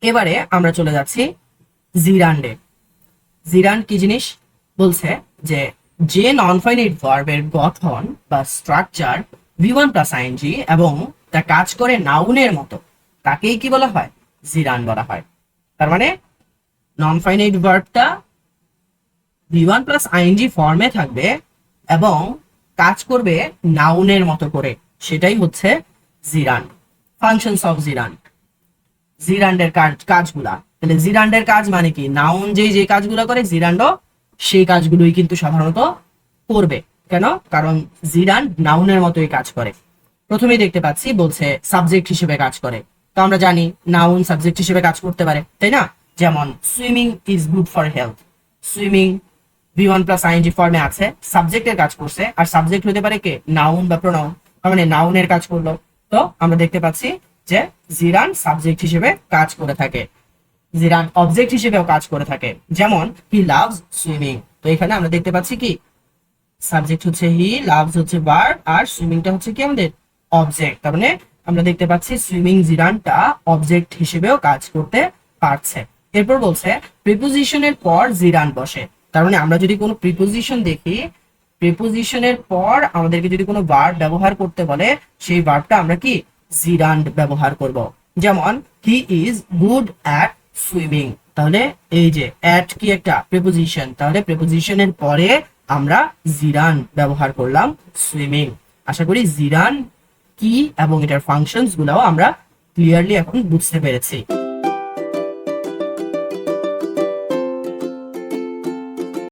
এবারে আমরা চলে যাচ্ছি জিরান্ডে। জিরান্ড কি জিনিস? বলছে যে যে নন ফাইনাইট ভার্বের গঠন বা স্ট্রাকচার ভি1 প্লাস আইএনজি এবং তা কাজ করে নাউনের মতো, তাকেই কি বলা হয়? জিরান্ড বলা হয়। তার মানে নন ফাইনাইট ভার্বটা ভি1 প্লাস আইএনজি ফর্মে থাকবে এবং কাজ করবে নাউনের মতো করে, সেটাই হচ্ছে জিরান্ড। ফাংশনস অফ জিরান্ড, জিরান্ডের কাজগুলা। তাহলে জিরান্ডের কাজ মানে কি? নাউন যে কাজগুলো করে জিরান্ডও সেই কাজগুলোই কিন্তু সাধারণত করবে। কেন? কারণ জিরান্ড নাউনের মতোই কাজ করে। প্রথমেই দেখতে পাচ্ছি বলছে সাবজেক্ট হিসেবে কাজ করে। তো আমরা জানি নাউন সাবজেক্ট হিসেবে কাজ করতে পারে, তাই না? যেমন swimming is good for health. Swimming ভি1 প্লাস আইএনজি ফর্মে আছে, সাবজেক্টের কাজ করছে, আর সাবজেক্ট হতে পারে কে? নাউন বা প্রোনাউন। তার মানে নাউনের কাজ করলো। তো আমরা দেখতে পাচ্ছি যে জিরান্ড সাবজেক্ট হিসেবে কাজ করে থাকে, জিরান্ড অবজেক্ট হিসেবেও কাজ করে থাকে। যেমন হি লাভস সুইমিং। তো এখানে আমরা দেখতে পাচ্ছি কি সাবজেক্ট হচ্ছে হি, লাভস হচ্ছে ভার্ব, আর সুইমিংটা হচ্ছে কি আমাদের অবজেক্ট। তার মানে আমরা দেখতে পাচ্ছি সুইমিং জিরান্ডটা অবজেক্ট হিসেবেও কাজ করতে পারছে। এরপর বলছে প্রিপোজিশনের পর জিরান্ড বসে। তার মানে আমরা যদি কোনো প্রিপোজিশন দেখি, প্রিপোজিশনের পর আমাদেরকে যদি কোনো ভার্ব ব্যবহার করতে বলে, সেই ভার্বটা আমরা কি জিরান্ড ব্যবহার করব। যেমন he is good at swimming. তাহলে এই যে অ্যাট কি একটা প্রিপোজিশন, তাহলে প্রিপোজিশনের পরে আমরা জিরান্ড ব্যবহার করলাম সুইমিং। আশা করি জিরান্ড কি এবং এটার ফাংশনস গুলাও আমরা ক্লিয়ারলি এখন বুঝতে পেরেছি।